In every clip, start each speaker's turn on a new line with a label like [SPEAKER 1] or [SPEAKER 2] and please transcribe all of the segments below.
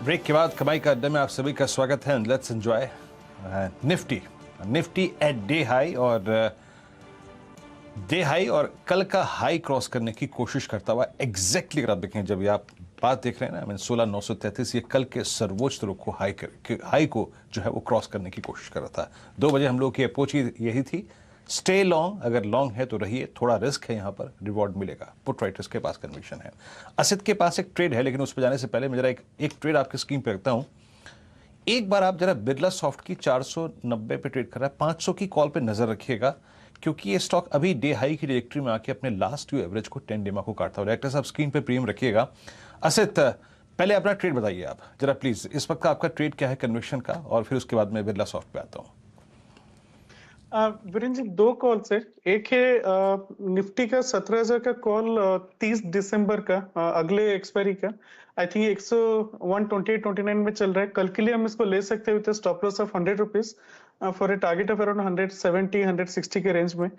[SPEAKER 1] Break के बाद कमाई का अड्डे में आप सभी का स्वागत है। Let's enjoy Nifty at day high और कल का हाई क्रॉस करने की कोशिश करता हुआ एग्जैक्टली अगर आप देखें, जब ये आप बात देख रहे हैं ना, 16,933, ये कल के सर्वोच्च स्तर को हाई को जो है वो क्रॉस करने की कोशिश कर रहा था। 2 बजे हम लोग की अप्रोच यही थी, स्टे लॉन्ग, अगर लॉन्ग है तो रहिए, थोड़ा रिस्क है, यहाँ पर रिवॉर्ड मिलेगा। पुट राइटर्स के पास कन्विक्शन है। असित के पास एक ट्रेड है, लेकिन उस पर जाने से पहले मैं जरा एक ट्रेड आपकी स्क्रीन पे रखता हूँ। एक बार आप जरा बिरला सॉफ्ट की 490 पे ट्रेड कर रहा है, 500 की कॉल पे नजर रखिएगा, क्योंकि ये स्टॉक अभी डे हाई की डायरेक्टरी में आके अपने लास्ट ड्यू एवरेज को 10 डेमा को काटता है। डायरेक्टर साहब स्क्रीन पे प्रीमियम रखिएगा। असित, पहले अपना ट्रेड बताइए आप जरा प्लीज, इस वक्त का आपका ट्रेड क्या है कन्विक्शन का, और फिर उसके बाद मैं बिरला सॉफ्ट पे आता हूँ।
[SPEAKER 2] वीरेंद्र जी, 2 कॉल है। एक है निफ्टी का 17,000 का कॉल 30 दिसंबर का, अगले एक्सपायरी का। आई थिंक 128-29 में चल रहा है। कल के लिए हम इसको ले सकते हैं with stop loss of 100 rupees for a target of around 170-160 के रेंज में।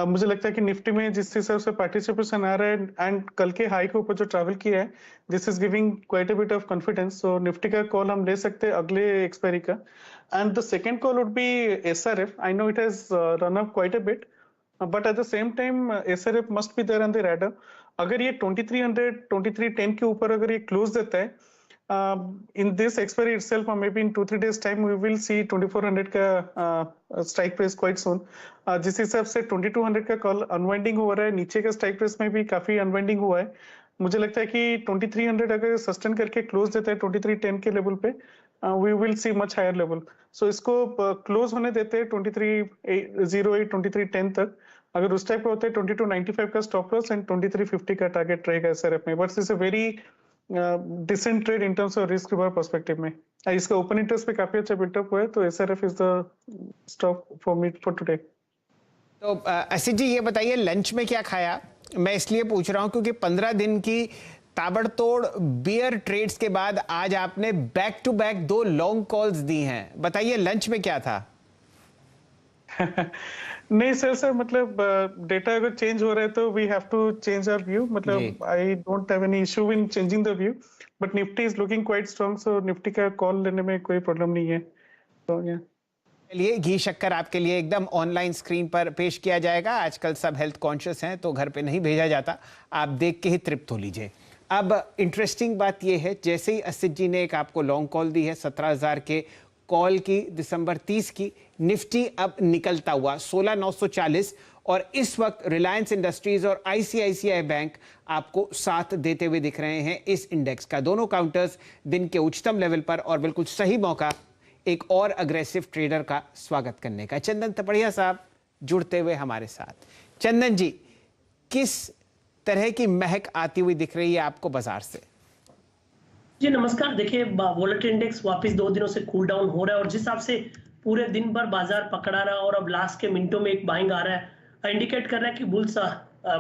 [SPEAKER 2] मुझे लगता है कि निफ्टी में जिस हिसाब से पार्टिसिपेशन आ रहा है एंड कल के हाई के ऊपर जो ट्रैवल किया है, this is giving quite a bit of confidence. So Nifty का कॉल हम ले सकते हैं अगले एक्सपायरी का। And the second call would be SRF. I know it has run up quite a bit, but at the same time, SRF must be there on the radar. अगर ये 2300, 2310 के ऊपर अगर ये क्लोज देता है, in this expiry itself, or maybe in 2-3 days time, we will see 2400 का strike price quite soon. जिस हिसाब से 2200 का कॉल अनवाइंडिंग हो रहा है, नीचे का स्ट्राइक प्राइस में भी काफी अनवाइंडिंग हुआ है। मुझे लगता है कि 2300 अगर सस्टेन करके क्लोज देता है 2310 के लेवल पे, we will see much higher level. So इसको क्लोज होने देते हैं 2308, 2310 तक। अगर उस टाइप का होता है 2295 का स्टॉप लॉस एंड 2350 का टारगेट रहेगा एसआरएफ में। But it's a very decent trade in terms of risk reward perspective में। इसका ओपन इंटरेस्ट पे काफी अच्छा बिल्डअप हुआ है, तो SRF is the stock for me for today.
[SPEAKER 3] तो असित जी, ये बताइए लंच में क्या खाया? मैं इसलिए पूछ रहा हूं क्योंकि 15 दिन की ताबड़तोड़ बियर ट्रेड्स के बाद आज आपने back to back 2 long calls दी हैं। बताइए लंच में क्या था?
[SPEAKER 2] नहीं सर, मतलब डेटा अगर चेंज हो रहा है तो we have to change our view. मतलब I don't have any issue in changing the view, but Nifty is looking quite strong, so Nifty का कॉल लेने में कोई प्रॉब्लम नहीं है। तो
[SPEAKER 3] चलिए, घी शक्कर आपके लिए एकदम ऑनलाइन स्क्रीन पर पेश किया जाएगा। आजकल सब हेल्थ कॉन्शियस हैं तो घर पे नहीं भेजा जाता, आप देख के ही तृप्त हो लीजिए। अब इंटरेस्टिंग बात यह है, जैसे ही असित जी ने एक आपको लॉन्ग कॉल दी है 17,000 के कॉल की दिसंबर 30 की, निफ्टी अब निकलता हुआ 16,940, और इस वक्त रिलायंस इंडस्ट्रीज और आईसीआईसीआई बैंक आपको साथ देते हुए दिख रहे हैं इस इंडेक्स का। दोनों काउंटर्स दिन के उच्चतम लेवल पर, और बिल्कुल सही मौका एक और अग्रेसिव ट्रेडर का स्वागत करने का। चंदन तपड़िया साहब जुड़ते हुए हमारे साथ। चंदन जी, किस तरह की महक आती हुई दिख रही है आपको बाजार से?
[SPEAKER 4] जी नमस्कार। देखिए, वोलेटाइल इंडेक्स वापस 2 दिनों से कूल डाउन हो रहा है, और जिस हिसाब से पूरे दिन भर बाजार पकड़ा रहा और अब लास्ट के मिनटों में एक बाइंग आ रहा है, इंडिकेट कर रहा है कि बुल्स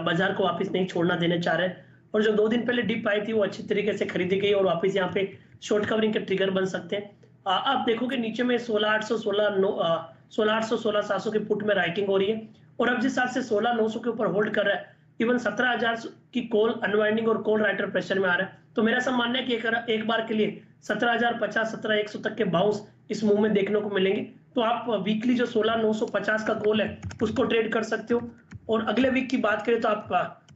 [SPEAKER 4] बाजार को वापस नहीं छोड़ना देने चाह रहे हैं। और जो 2 दिन पहले डिप आई थी वो अच्छी तरीके से खरीदी गई और वापस यहाँ पे शॉर्ट कवरिंग के ट्रिगर बन सकते हैं। आप देखोगे नीचे में 16,800, 16,700 के पुट में राइटिंग हो रही है, और अब जिस हिसाब से 16,900 के ऊपर होल्ड कर रहा है, इवन 17,000 की कॉल अनवाइंडिंग और कॉल राइटर प्रेशर में आ रहा है। तो मेरा सब मानना है कि एक बार के लिए 17,050, 17,100 तक के बाउंस इस मूव में देखने को मिलेंगे। तो आप वीकली जो 16,950 का कॉल है उसको ट्रेड कर सकते हो, और अगले वीक की बात करें तो आप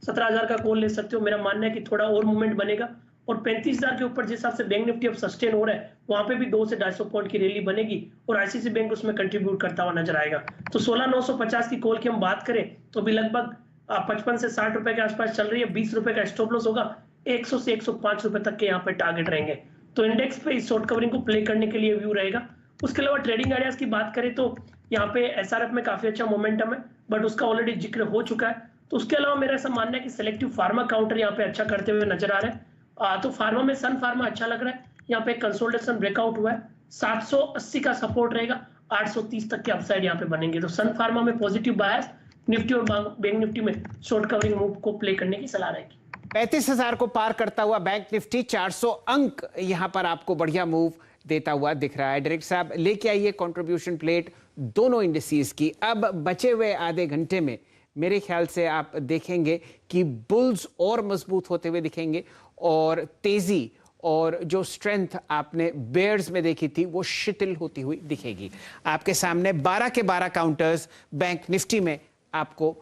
[SPEAKER 4] 17,000 का कॉल ले सकते हो। मेरा मानना है कि थोड़ा और मूवमेंट बनेगा, और 35,000 के ऊपर जिस हिसाब से बैंक निफ्टी अब सस्टेन हो रहा है, वहां पे भी 200 से 250 पॉइंट की रैली बनेगी, और आईसीआईसीआई बैंक उसमें कंट्रीब्यूट करता हुआ नजर आएगा। तो 16,950 की कॉल की हम बात करें तो अभी लगभग 55 से 60 रुपए के आसपास चल रही है। 20 रुपए का स्टॉप लॉस होगा, 100 से 105 रुपए तक के यहाँ पे टारगेट रहेंगे। तो इंडेक्स पे इस शॉर्ट कवरिंग को प्ले करने के लिए व्यू रहेगा। उसके अलावा ट्रेडिंग आइडियाज की बात करें तो यहाँ पे एसआरएफ में काफी अच्छा मोमेंटम है, बट उसका ऑलरेडी जिक्र हो चुका है। तो उसके अलावा मेरा ऐसा मानना है कि सिलेक्टिव फार्मा काउंटर यहाँ पे अच्छा करते हुए नजर आ रहा है। तो फार्मा में सन फार्मा अच्छा लग रहा है, यहाँ पे कंसोलिडेशन ब्रेकआउट हुआ है, 780 का सपोर्ट रहेगा, 830 तक के अपसाइड यहाँ पे बनेंगे। तो सन फार्मा में पॉजिटिव बायस, निफ्टी और बैंक निफ्टी में शॉर्ट कवरिंग मूव को प्ले करने की सलाह रहेगी।
[SPEAKER 3] 35,000 को पार करता हुआ बैंक निफ्टी 400 अंक यहां पर आपको बढ़िया मूव देता हुआ दिख रहा है। डायरेक्टर साहब लेके आइए कंट्रीब्यूशन प्लेट दोनों इंडिसेस की। अब बचे हुए आधे घंटे में मेरे ख्याल से आप देखेंगे कि बुल्स और मजबूत होते हुए दिखेंगे, और तेजी और जो स्ट्रेंथ आपने बेयर्स में देखी थी वो शिथिल होती हुई दिखेगी। आपके सामने 12 के 12 काउंटर्स बैंक निफ्टी में आपको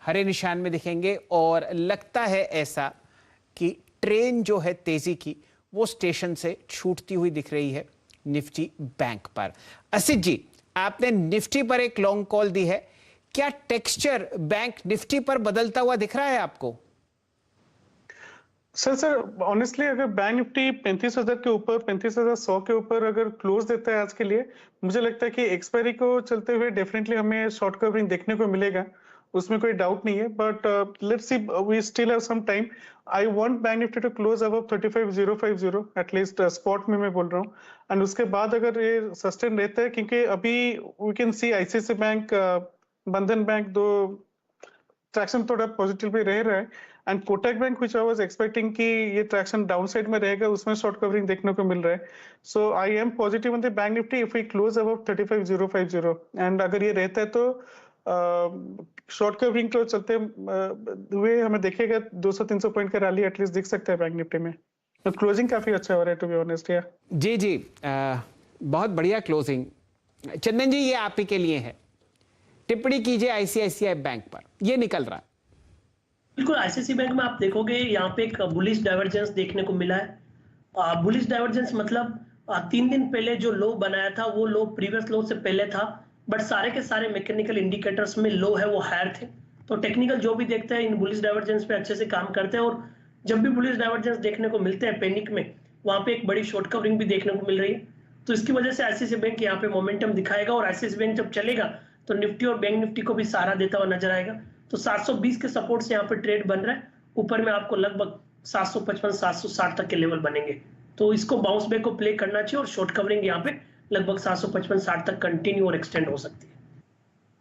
[SPEAKER 3] हरे निशान में दिखेंगे और लगता है ऐसा कि ट्रेन जो है तेजी की वो स्टेशन से छूटती हुई दिख रही है निफ्टी बैंक पर। असित जी, आपने निफ्टी पर एक लॉन्ग कॉल दी है, क्या टेक्सचर बैंक निफ्टी पर बदलता हुआ दिख रहा है आपको?
[SPEAKER 2] सर ऑनेस्टली अगर बैंक निफ्टी 35,000 के ऊपर 35,100 के ऊपर अगर क्लोज देता है आज के लिए, मुझे लगता है कि एक्सपायरी को चलते हुए डेफिनेटली हमें शॉर्ट कवरिंग देखने को मिलेगा, उसमें कोई डाउट नहीं है। But let's see, we still have some time. I want bank Nifty to close above 35,050 at least, spot में मैं बोल रहा हूँ। एंड उसके बाद अगर ये सस्टेन रहता है, क्योंकि अभी we can see ICICI bank, Bandhan bank दो ट्रैक्शन थोड़ा पॉजिटिव पे रह रहा है, and Kotak bank which I was expecting कि ये ट्रैक्शन डाउन साइड में रहेगा, उसमें शॉर्ट कवरिंग देखने को मिल रहा है। So I am positive on the bank Nifty if we close above 35,050, and अगर ये रहता है तो शॉर्ट कवरिंग को चलते हुए हमें देखेगा 200-300 पॉइंट का रैली एटलीस्ट दिख सकता है बैंक निफ्टी में। तो क्लोजिंग काफी अच्छा हो रहा है टू बी ऑनेस्ट। या
[SPEAKER 3] जी जी, बहुत बढ़िया क्लोजिंग। चंदन जी, ये आप ही के लिए है, टिप्पणी कीजिए आईसीआईसीआई बैंक पर, ये निकल रहा है।
[SPEAKER 4] बिल्कुल, आईसीआईसीआई बैंक में आप देखोगे यहाँ पे एक बुलिश डाइवर्जेंस देखने को मिला है। बुलिश डाइवर्जेंस मतलब 3 दिन पहले जो लो बनाया था वो लो प्रीवियस लो से पहले था, बट सारे के सारे मैकेनिकल इंडिकेटर्स में लो है वो हायर थे। तो टेक्निकल जो भी देखते हैं इन बुलिश डाइवर्जेंस पे अच्छे से काम करते हैं, और जब भी बुलिश डाइवर्जेंस देखने को मिलते हैं पैनिक में, वहां पे एक बड़ी शॉर्ट कवरिंग भी देखने को मिल रही है। तो इसकी वजह से आईसीआईसीआई बैंक यहाँ पे मोमेंटम दिखाएगा, और आईसीआईसीआई बैंक जब चलेगा तो निफ्टी और बैंक निफ्टी को भी सहारा देता हुआ नजर आएगा। तो 720 के सपोर्ट से यहाँ पे ट्रेड बन रहा है, ऊपर में आपको लगभग 755-760 तक के लेवल बनेंगे। तो इसको बाउंस बैक को प्ले करना चाहिए, और शॉर्ट कवरिंग यहाँ पे लगभग 755-60 तक कंटिन्यू और एक्सटेंड हो सकती है।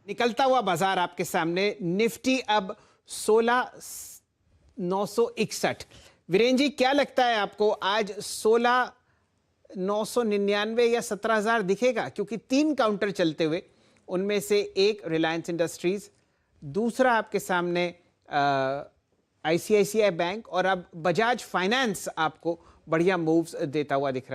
[SPEAKER 3] निकलता हुआ बाजार आपके सामने, निफ्टी अब 16,961। वीरेन जी, क्या लगता है आपको आज 16,999 या 17,000 दिखेगा? क्योंकि 3 काउंटर चलते हुए, उनमें से एक रिलायंस इंडस्ट्रीज, दूसरा आपके सामने आईसीआईसीआई बैंक, और अब बजाज फाइनेंस आपको बढ़िया मूव्स देता हुआ दिख रहा है।